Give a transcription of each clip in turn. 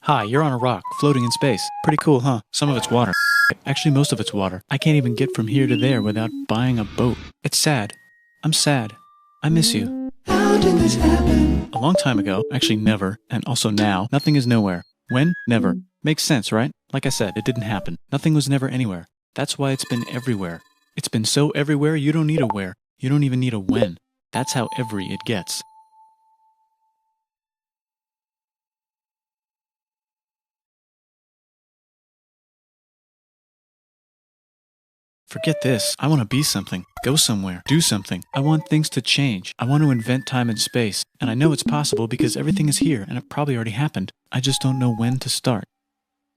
Hi, you're on a rock, floating in space. Pretty cool, huh? Some of it's water. Actually, most of it's water. I can't even get from here to there without buying a boat. It's sad. I'm sad. I miss you. How did this happen? A long time ago, actually never, and also now, nothing is nowhere. When? Never. Makes sense, right? Like I said, it didn't happen. Nothing was never anywhere. That's why it's been everywhere. It's been so everywhere you don't need a where. You don't even need a when. That's how every it gets. Forget this. I want to be something. Go somewhere. Do something. I want things to change. I want to invent time and space. And I know it's possible because everything is here and it probably already happened. I just don't know when to start.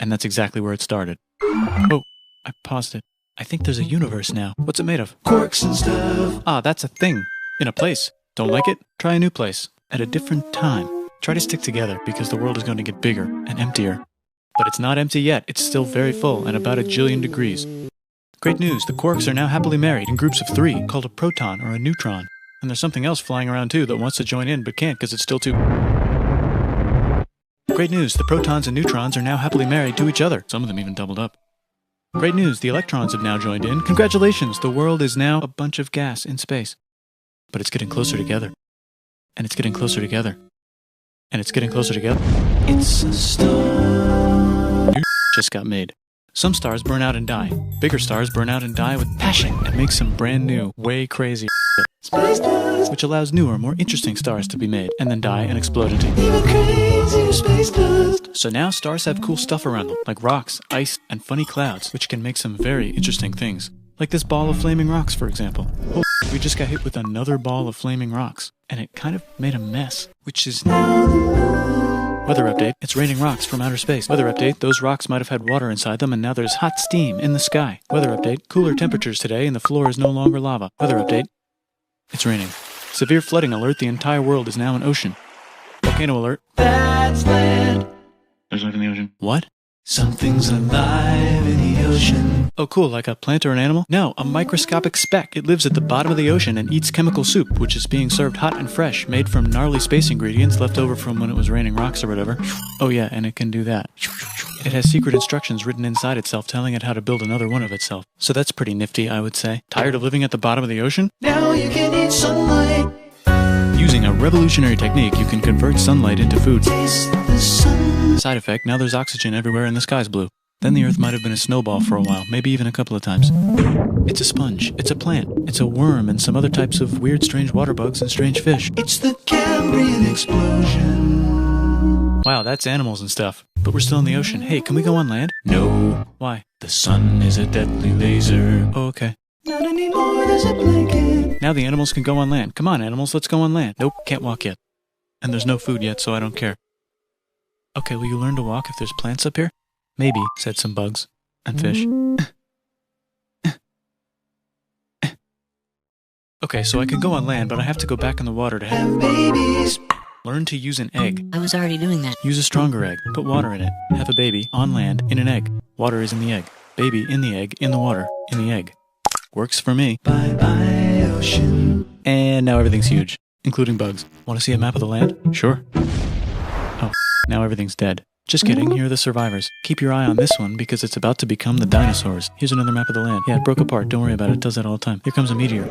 And that's exactly where it started. Oh, I paused it. I think there's a universe now. What's it made of? Quarks and stuff. Ah, that's a thing. In a place. Don't like it? Try a new place. At a different time. Try to stick together because the world is going to get bigger and emptier. But it's not empty yet. It's still very full and about 1 jillion degrees. Great news, the quarks are now happily married in groups of 3, called a proton or a neutron. And there's something else flying around too that wants to join in but can't because it's still too... Great news, the protons and neutrons are now happily married to each other. Some of them even doubled up. Great news, the electrons have now joined in. Congratulations, the world is now a bunch of gas in space. But it's getting closer together. And it's getting closer together. And it's getting closer together. It's a star. New just got made. Some stars burn out and die. Bigger stars burn out and die with passion and make some brand new, way crazy Space dust. which allows newer, more interesting stars to be made and then die and explode into. Even crazier space dust. So now stars have cool stuff around them, like rocks, ice, and funny clouds, which can make some very interesting things. Like this ball of flaming rocks, for example. Oh, we just got hit with another ball of flaming rocks, and it kind of made a mess, which is Weather update, it's raining rocks from outer space. Weather update, those rocks might have had water inside them and now there's hot steam in the sky. Weather update, cooler temperatures today and the floor is no longer lava. Weather update, it's raining. Severe flooding alert, the entire world is now an ocean. Volcano alert. That's land. There's life in the ocean. What? Something's alive in the ocean. Oh cool, like a plant or an animal? No, a microscopic speck. It lives at the bottom of the ocean and eats chemical soup, which is being served hot and fresh, made from gnarly space ingredients left over from when it was raining rocks or whatever. Oh yeah, and it can do that. It has secret instructions written inside itself telling it how to build another one of itself. So that's pretty nifty, I would say. Tired of living at the bottom of the ocean? Now you can eat sunlight. Using a revolutionary technique, you can convert sunlight into food. Taste the sun. Side effect, now there's oxygen everywhere and the sky's blue. Then the Earth might have been a snowball for a while, maybe even a couple of times. It's a sponge, it's a plant, it's a worm and some other types of weird strange water bugs and strange fish. It's the Cambrian explosion. Wow, that's animals and stuff. But we're still in the ocean. Hey, can we go on land? No, Why? the sun is a deadly laser. Oh, okay. Not anymore, there's a blanket. Now the animals can go on land. Come on, animals, let's go on land. Nope, can't walk yet. And there's no food yet, so I don't care. Okay, will you learn to walk if there's plants up here? Maybe, said some bugs. And fish. Okay, so I can go on land, but I have to go back in the water to Have babies. learn to use an egg. I was already doing that. Use a stronger egg. Put water in it. Have a baby on land in an egg. Water is in the egg. Baby in the egg, in the water, in the egg. Works for me. Bye bye, ocean. And now everything's huge, including bugs. Want to see a map of the land? Sure. Oh, now everything's dead. Just kidding, here are the survivors. Keep your eye on this one because it's about to become the dinosaurs. Here's another map of the land. Yeah, it broke apart. Don't worry about it. It does that all the time. Here comes a meteor.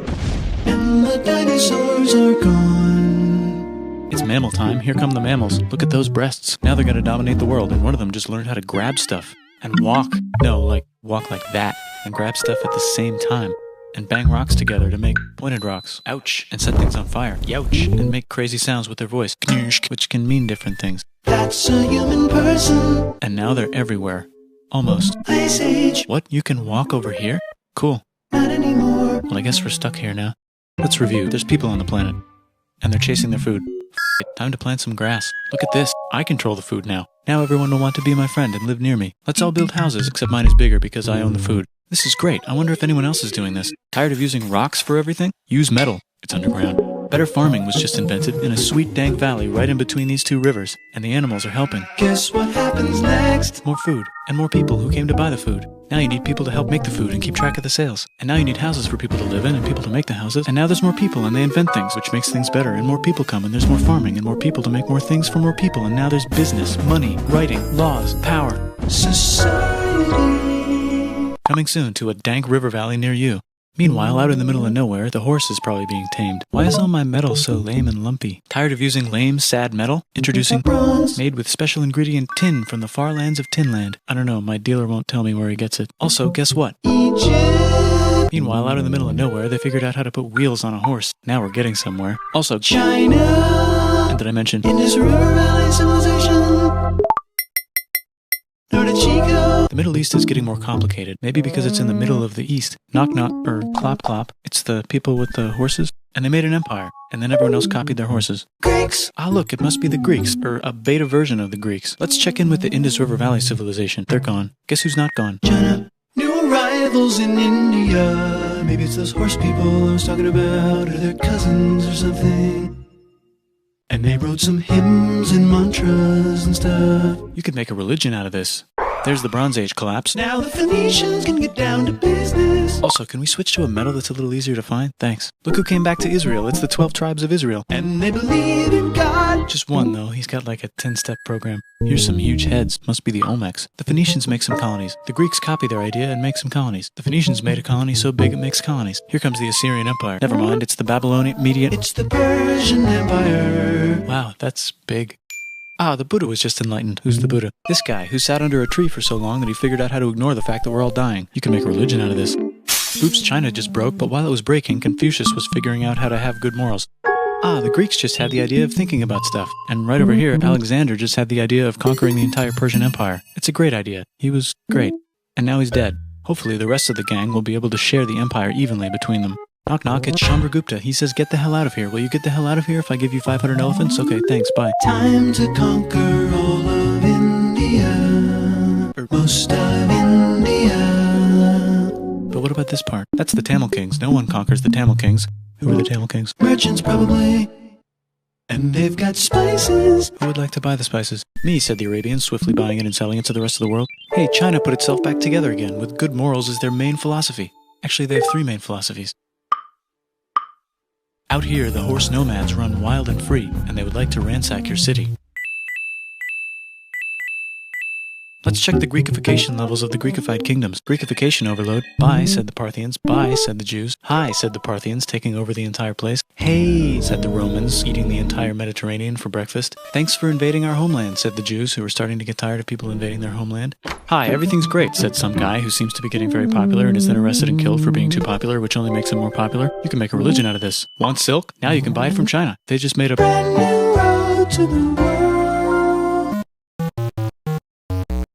And the dinosaurs are gone. It's mammal time. Here come the mammals. Look at those breasts. Now they're going to dominate the world, and one of them just learned how to grab stuff. And walk. No, like, walk like that. And grab stuff at the same time. And bang rocks together to make pointed rocks. Ouch. And set things on fire. Youch. And make crazy sounds with their voice. Knirsch, which can mean different things. That's a human person. And now they're everywhere. Almost. Ice Age. What? You can walk over here? Cool. Not anymore. Well, I guess we're stuck here now. Let's review. There's people on the planet. And they're chasing their food. Time to plant some grass. Look at this. I control the food now. Now everyone will want to be my friend and live near me. Let's all build houses, except mine is bigger because I own the food. This is great. I wonder if anyone else is doing this. Tired of using rocks for everything? Use metal. It's underground. Better farming was just invented in a sweet dank valley right in between these two rivers, and the animals are helping. Guess what happens next? More food, and more people who came to buy the food. Now you need people to help make the food and keep track of the sales. And now you need houses for people to live in and people to make the houses. And now there's more people and they invent things, which makes things better. And more people come and there's more farming and more people to make more things for more people. And now there's business, money, writing, laws, power. Society. Coming soon to a dank river valley near you. Meanwhile, out in the middle of nowhere, the horse is probably being tamed. Why is all my metal so lame and lumpy? Tired of using lame, sad metal? Introducing bronze, made with special ingredient tin from the far lands of Tinland. I don't know, my dealer won't tell me where he gets it. Also, guess what? Egypt. Meanwhile, out in the middle of nowhere, they figured out how to put wheels on a horse. Now we're getting somewhere. Also, China. And did I mention Indus River Valley Civilization. Chico. The Middle East is getting more complicated, maybe because it's in the middle of the East. Knock knock, or clop clop. It's the people with the horses. And they made an empire, and then everyone else copied their horses. Greeks. Ah, look, it must be the Greeks, or a beta version of the Greeks. Let's check in with the Indus River Valley civilization. They're gone. Guess who's not gone? China. New arrivals in India. Maybe it's those horse people I was talking about, or their cousins or something. And they wrote some hymns and mantras and stuff. You could make a religion out of this. There's the Bronze Age collapse. Now the Phoenicians can get down to business. Also, can we switch to a metal that's a little easier to find? Thanks. Look who came back to Israel. It's the 12 tribes of Israel. And they believe in God. Just one, though. He's got like a 10-step program. Here's some huge heads. Must be the Olmecs. The Phoenicians make some colonies. The Greeks copy their idea and make some colonies. The Phoenicians made a colony so big it makes colonies. Here comes the Assyrian Empire. Never mind, it's the Babylonian Median. It's the Persian Empire. Wow, that's big. Ah, the Buddha was just enlightened. Who's the Buddha? This guy, who sat under a tree for so long that he figured out how to ignore the fact that we're all dying. You can make a religion out of this. Oops, China just broke, but while it was breaking, Confucius was figuring out how to have good morals. Ah, the Greeks just had the idea of thinking about stuff. And right over here, Alexander just had the idea of conquering the entire Persian Empire. It's a great idea. He was great. And now he's dead. Hopefully the rest of the gang will be able to share the empire evenly between them. Knock knock, it's Chandragupta. He says, get the hell out of here. Will you get the hell out of here if I give you 500 elephants? Okay, thanks, bye. Time to conquer all of India. Or most of India. But what about this part? That's the Tamil Kings. No one conquers the Tamil Kings. Who are the Tamil Kings? Merchants, probably. And they've got spices. Who would like to buy the spices? Me, said the Arabians, swiftly buying it and selling it to the rest of the world. Hey, China put itself back together again, with good morals as their main philosophy. Actually, they have 3 main philosophies. Out here, the horse nomads run wild and free, and they would like to ransack your city. Let's check the Greekification levels of the Greekified kingdoms. Greekification overload. Bye, said the Parthians. Bye, said the Jews. Hi, said the Parthians, taking over the entire place. Hey, said the Romans, eating the entire Mediterranean for breakfast. Thanks for invading our homeland, said the Jews, who were starting to get tired of people invading their homeland. Hi, everything's great, said some guy who seems to be getting very popular and is then arrested and killed for being too popular, which only makes him more popular. You can make a religion out of this. Want silk? Now you can buy it from China. They just made a Brand new road to the world.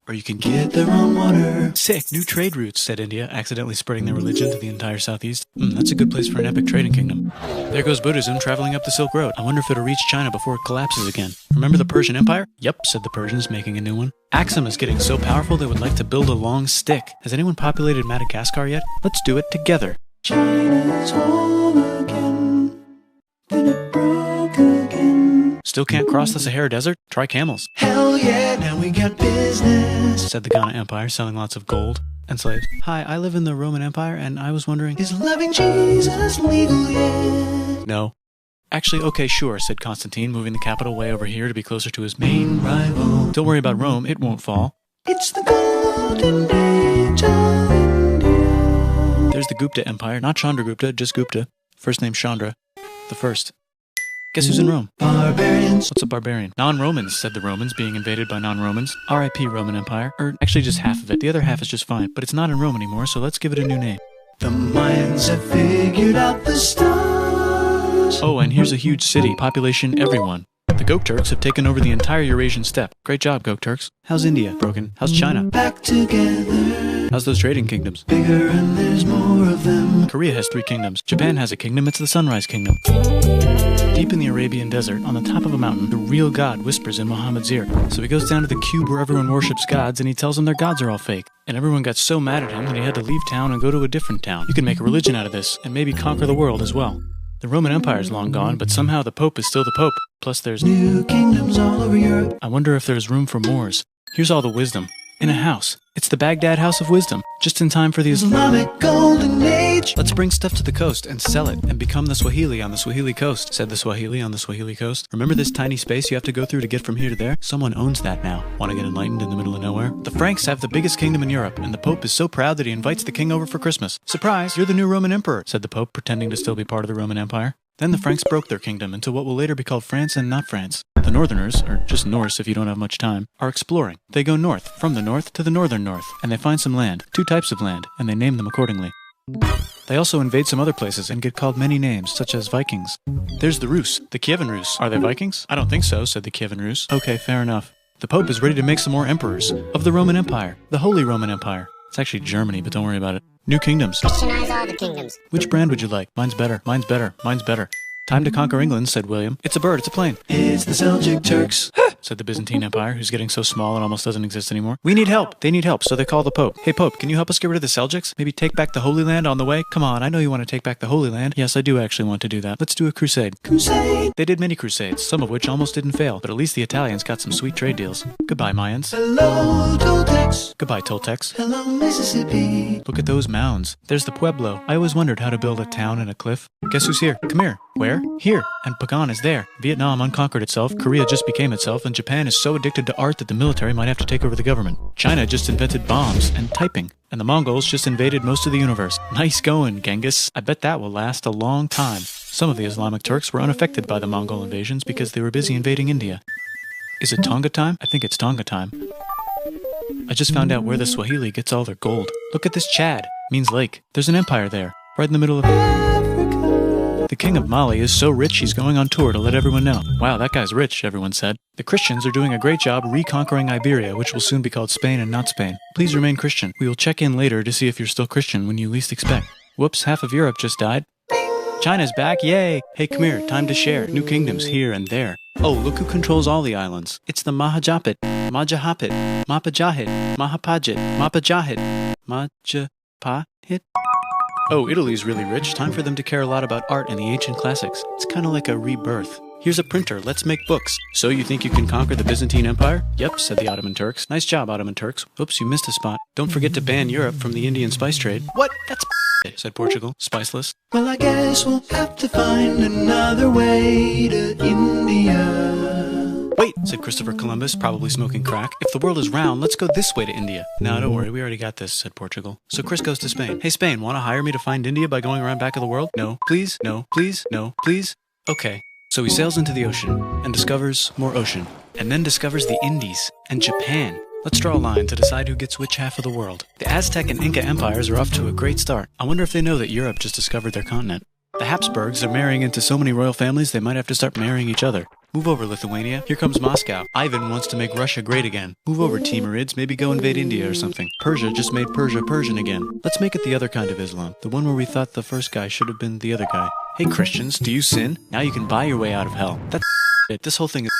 Or you can Get their own water. Sick, new trade routes, said India, accidentally spreading their religion to the entire southeast. That's a good place for an epic trading kingdom. There goes Buddhism traveling up the Silk Road. I wonder if it'll reach China before it collapses again. Remember the Persian Empire? Yep, said the Persians, making a new one. Axum is getting so powerful they would like to build a long stick. Has anyone populated Madagascar yet? Let's do it together. China's home again. Then it broke again. Still can't cross the Sahara Desert? Try camels, Hell yeah, now we got business. said the Ghana Empire, selling lots of gold and slaves. Hi, I live in the Roman Empire, and I was wondering... Is loving Jesus legal yet? No. Actually, okay, sure, said Constantine, moving the capital way over here to be closer to his main... Rival. Don't worry about Rome, it won't fall. It's the golden age of India. There's the Gupta Empire, not Chandragupta, just Gupta. First name Chandra. The first. Guess who's in Rome? Barbarians. What's a barbarian? Non-Romans, said the Romans, being invaded by non-Romans. R.I.P. Roman Empire. Or actually just half of it. The other half is just fine. But it's not in Rome anymore, so let's give it a new name. The Mayans have figured out the stars. Oh, and here's a huge city. Population everyone. The Gokturks have taken over the entire Eurasian steppe. Great job, Gokturks. How's India? Broken. How's China? Back together. How's those trading kingdoms? Bigger and there's more of them. Korea has 3 kingdoms. Japan has a kingdom. It's the Sunrise Kingdom. Deep in the Arabian desert, on the top of a mountain, the real God whispers in Muhammad's ear. So he goes down to the cube where everyone worships gods, and he tells them their gods are all fake. And everyone got so mad at him that he had to leave town and go to a different town. You can make a religion out of this, and maybe conquer the world as well. The Roman Empire's long gone, but somehow the Pope is still the Pope. Plus there's New kingdoms all over Europe. I wonder if there's room for Moors. Here's all the wisdom. In a house. It's the Baghdad House of Wisdom. Just in time for the Islamic Golden Age. Let's bring stuff to the coast and sell it and become the Swahili on the Swahili coast, said the Swahili on the Swahili coast. Remember this tiny space you have to go through to get from here to there? Someone owns that now. Want to get enlightened in the middle of nowhere? The Franks have the biggest kingdom in Europe, and the Pope is so proud that he invites the king over for Christmas. Surprise, you're the new Roman emperor, said the Pope, pretending to still be part of the Roman Empire. Then the Franks broke their kingdom into what will later be called France and not France. The Northerners, or just Norse if you don't have much time, are exploring. They go north, from the north to the northern north, and they find some land, 2 types of land, and they name them accordingly. They also invade some other places and get called many names, such as Vikings. There's the Rus, the Kievan Rus. Are they Vikings? I don't think so, said the Kievan Rus. Okay, fair enough. The Pope is ready to make some more emperors of the Roman Empire, the Holy Roman Empire. It's actually Germany, but don't worry about it. New kingdoms. Christianize all the kingdoms. Which brand would you like? Mine's better, mine's better, mine's better. Time to conquer England, said William. It's a bird, it's a plane. It's the Seljuk Turks, said the Byzantine Empire, who's getting so small it almost doesn't exist anymore. We need help. They need help, so they call the Pope. Hey, Pope, can you help us get rid of the Seljuks? Maybe take back the Holy Land on the way? Come on, I know you want to take back the Holy Land. Yes, I do actually want to do that. Let's do a crusade. Crusade. They did many crusades, some of which almost didn't fail, but at least the Italians got some sweet trade deals. Goodbye, Mayans. Hello, Toltecs. Goodbye, Toltecs. Hello, Mississippi. Look at those mounds. There's the Pueblo. I always wondered how to build a town in a cliff. Guess who's here? Come here. Where? Here. And Pagan is there. Vietnam unconquered itself, Korea just became itself, and Japan is so addicted to art that the military might have to take over the government. China just invented bombs and typing. And the Mongols just invaded most of the universe. Nice going, Genghis. I bet that will last a long time. Some of the Islamic Turks were unaffected by the Mongol invasions because they were busy invading India. Is it Tonga time? I think it's Tonga time. I just found out where the Swahili gets all their gold. Look at this Chad. Means lake. There's an empire there. Right in the middle of Africa. The king of Mali is so rich he's going on tour to let everyone know. Wow, that guy's rich, everyone said. The Christians are doing a great job reconquering Iberia, which will soon be called Spain and not Spain. Please remain Christian. We will check in later to see if you're still Christian when you least expect. Whoops, half of Europe just died. China's back, yay! Hey, come here, time to share. New kingdoms here and there. Oh, look who controls all the islands. It's the Mahajapit, Majapahit, Mapajahit, Mahapajit, Mapajahit, Majapahit. Oh, Italy's really rich. Time for them to care a lot about art and the ancient classics. It's kind of like a rebirth. Here's a printer, let's make books. So you think you can conquer the Byzantine Empire? Yep, said the Ottoman Turks. Nice job, Ottoman Turks. Oops, you missed a spot. Don't forget to ban Europe from the Indian spice trade. What? That's said Portugal, spiceless. Well, I guess we'll have to find another way to India. Wait, said Christopher Columbus, probably smoking crack. If the world is round, let's go this way to India. No, don't worry, we already got this, said Portugal. So Chris goes to Spain. Hey, Spain, want to hire me to find India by going around back of the world? No, please, no, please, no, please. Okay. So he sails into the ocean and discovers more ocean, and then discovers the Indies and Japan. Let's draw a line to decide who gets which half of the world. The Aztec and Inca empires are off to a great start. I wonder if they know that Europe just discovered their continent. The Habsburgs are marrying into so many royal families they might have to start marrying each other. Move over, Lithuania. Here comes Moscow. Ivan wants to make Russia great again. Move over, Timurids. Maybe go invade India or something. Persia just made Persia Persian again. Let's make it the other kind of Islam. The one where we thought the first guy should have been the other guy. Hey, Christians, do you sin? Now you can buy your way out of hell. That's it. This whole thing is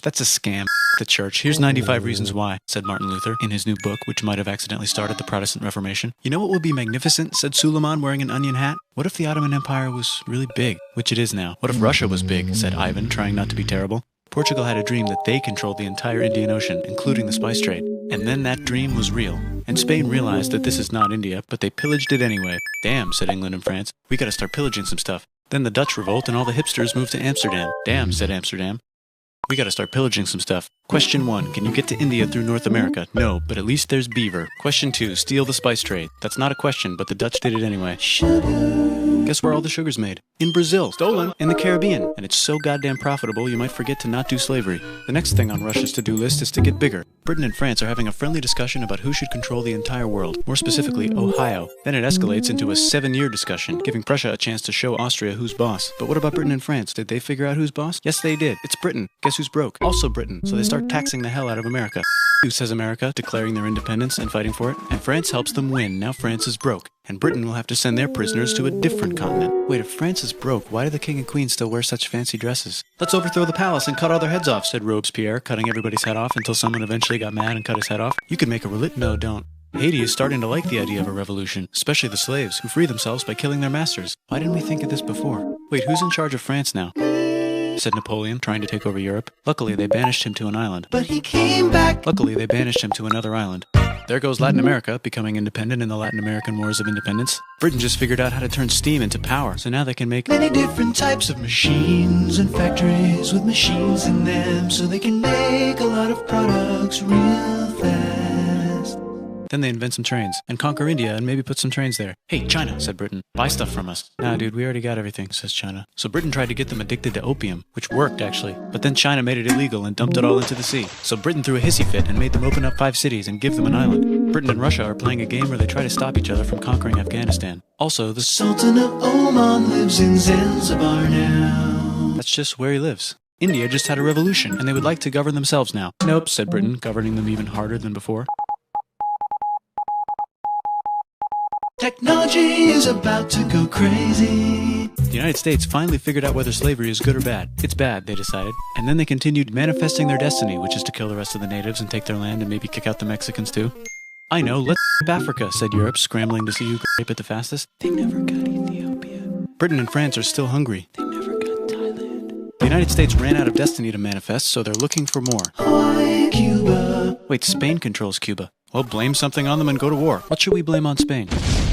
that's a scam. The church. Here's 95 reasons why, said Martin Luther in his new book, which might have accidentally started the Protestant Reformation. You know what would be magnificent, said Suleiman wearing an onion hat? What if the Ottoman Empire was really big, which it is now? What if Russia was big, said Ivan, trying not to be terrible. Portugal had a dream that they controlled the entire Indian Ocean, including the spice trade. And then that dream was real. And Spain realized that this is not India, but they pillaged it anyway. Damn, said England and France. We gotta start pillaging some stuff. Then the Dutch revolt and all the hipsters moved to Amsterdam. Damn, said Amsterdam. We gotta start pillaging some stuff. Question 1. Can you get to India through North America? No, but at least there's beaver. Question 2. Steal the spice trade. That's not a question, but the Dutch did it anyway. Guess where all the sugar's made? In Brazil. Stolen. In the Caribbean. And it's so goddamn profitable you might forget to not do slavery. The next thing on Russia's to-do list is to get bigger. Britain and France are having a friendly discussion about who should control the entire world. More specifically, Ohio. Then it escalates into a 7-year discussion, giving Prussia a chance to show Austria who's boss. But what about Britain and France? Did they figure out who's boss? Yes, they did. It's Britain. Guess who's broke? Also Britain. So they start taxing the hell out of America. Who says America, declaring their independence and fighting for it? And France helps them win. Now France is broke. And Britain will have to send their prisoners to a different continent. Wait, if France is broke, why do the king and queen still wear such fancy dresses? Let's overthrow the palace and cut all their heads off, said Robespierre, cutting everybody's head off until someone eventually got mad and cut his head off. You could make a religion. No, don't. Haiti is starting to like the idea of a revolution, especially the slaves, who free themselves by killing their masters. Why didn't we think of this before? Wait, who's in charge of France now? Said Napoleon, trying to take over Europe. Luckily, they banished him to an island. But he came back. Luckily, they banished him to another island. There goes Latin America, becoming independent in the Latin American Wars of Independence. Britain just figured out how to turn steam into power, so now they can make Many different types of machines and factories with machines in them, so they can make a lot of products real fast. Then they invent some trains, and conquer India and maybe put some trains there. Hey, China, said Britain, buy stuff from us. Nah, dude, we already got everything, says China. So Britain tried to get them addicted to opium, which worked, actually. But then China made it illegal and dumped it all into the sea. So Britain threw a hissy fit and made them open up 5 cities and give them an island. Britain and Russia are playing a game where they try to stop each other from conquering Afghanistan. Also, the Sultan of Oman lives in Zanzibar now. That's just where he lives. India just had a revolution, and they would like to govern themselves now. Nope, said Britain, governing them even harder than before. Technology is about to go crazy. The United States finally figured out whether slavery is good or bad. It's bad, they decided. And then they continued manifesting their destiny, which is to kill the rest of the natives and take their land and maybe kick out the Mexicans too. I know, let's Africa, said Europe, scrambling to see who could rape it the fastest. They never got Ethiopia. Britain and France are still hungry. They never got Thailand. The United States ran out of destiny to manifest, so they're looking for more. Hawaii, Cuba. Wait, Spain controls Cuba. Well, blame something on them and go to war. What should we blame on Spain?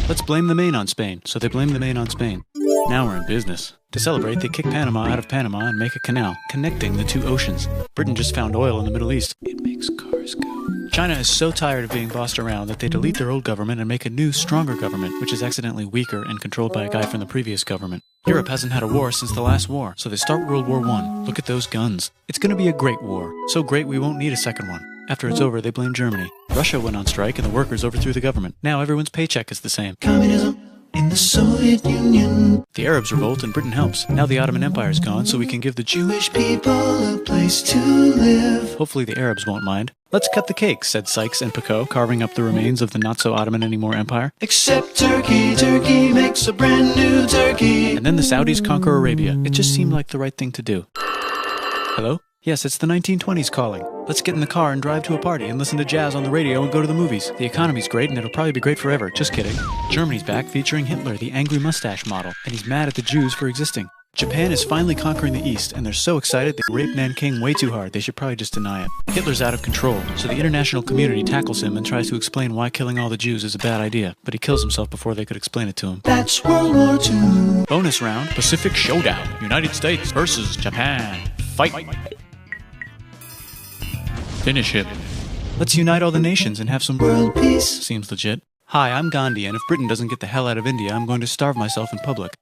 Let's blame the Maine on Spain. So they blame the Maine on Spain. Now we're in business. To celebrate, they kick Panama out of Panama and make a canal, connecting the 2 oceans. Britain just found oil in the Middle East. It makes cars go. China is so tired of being bossed around that they delete their old government and make a new, stronger government, which is accidentally weaker and controlled by a guy from the previous government. Europe hasn't had a war since the last war, so they start World War I. Look at those guns. It's gonna be a great war. So great we won't need a second one. After it's over, they blame Germany. Russia went on strike and the workers overthrew the government. Now everyone's paycheck is the same. Communism in the Soviet Union. The Arabs revolt and Britain helps. Now the Ottoman Empire's gone, so we can give the Jewish people a place to live. Hopefully the Arabs won't mind. Let's cut the cake, said Sykes and Picot, carving up the remains of the not-so-Ottoman-anymore empire. Except Turkey. Turkey makes a brand new Turkey. And then the Saudis conquer Arabia. It just seemed like the right thing to do. Hello? Yes, it's the 1920s calling. Let's get in the car and drive to a party and listen to jazz on the radio and go to the movies. The economy's great and it'll probably be great forever. Just kidding. Germany's back featuring Hitler, the angry mustache model, and he's mad at the Jews for existing. Japan is finally conquering the East, and they're so excited they raped Nanking way too hard. They should probably just deny it. Hitler's out of control, so the international community tackles him and tries to explain why killing all the Jews is a bad idea, but he kills himself before they could explain it to him. That's World War II. Bonus round, Pacific Showdown. United States versus Japan. Fight. Finish him. Let's unite all the nations and have some World peace. Seems legit. Hi, I'm Gandhi, and if Britain doesn't get the hell out of India, I'm going to starve myself in public.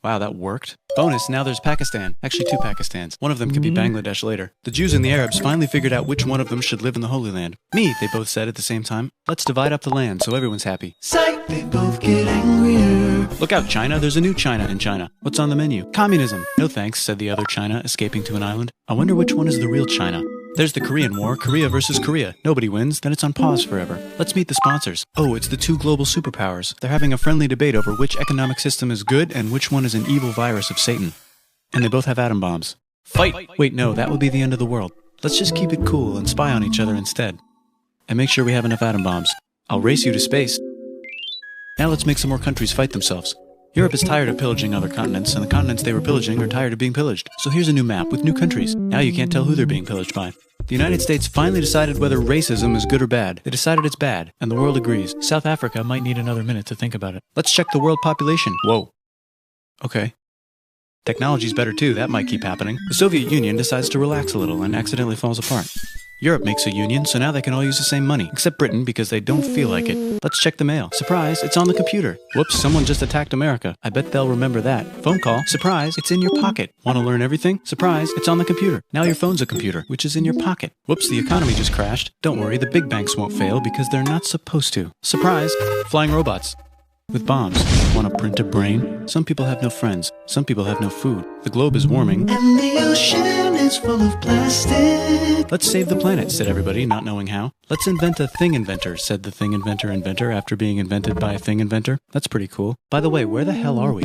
Wow, that worked. Bonus, now there's Pakistan. Actually, 2 Pakistans. One of them could be Bangladesh later. The Jews and the Arabs finally figured out which one of them should live in the Holy Land. Me, they both said at the same time. Let's divide up the land so everyone's happy. Psych, they both get angrier. Look out, China. There's a new China in China. What's on the menu? Communism. No thanks, said the other China, escaping to an island. I wonder which one is the real China. There's the Korean War, Korea versus Korea. Nobody wins, then it's on pause forever. Let's meet the sponsors. Oh, it's the 2 global superpowers. They're having a friendly debate over which economic system is good and which one is an evil virus of Satan. And they both have atom bombs. Fight! Wait, no, that would be the end of the world. Let's just keep it cool and spy on each other instead. And make sure we have enough atom bombs. I'll race you to space. Now let's make some more countries fight themselves. Europe is tired of pillaging other continents, and the continents they were pillaging are tired of being pillaged. So here's a new map with new countries. Now you can't tell who they're being pillaged by. The United States finally decided whether racism is good or bad. They decided it's bad, and the world agrees. South Africa might need another minute to think about it. Let's check the world population. Whoa. Okay. Technology's better too, that might keep happening. The Soviet Union decides to relax a little and accidentally falls apart. Europe makes a union, so now they can all use the same money, except Britain because they don't feel like it. Let's check the mail. Surprise, it's on the computer. Whoops, someone just attacked America. I bet they'll remember that. Phone call. Surprise, it's in your pocket. Want to learn everything? Surprise, it's on the computer. Now your phone's a computer, which is in your pocket. Whoops, the economy just crashed. Don't worry, the big banks won't fail because they're not supposed to. Surprise, flying robots. With bombs. Want to print a brain? Some people have no friends. Some people have no food. The globe is warming. And the ocean is full of plastic. Let's save the planet, said everybody, not knowing how. Let's invent a thing inventor, said the thing inventor after being invented by a thing inventor. That's pretty cool. By the way, where the hell are we?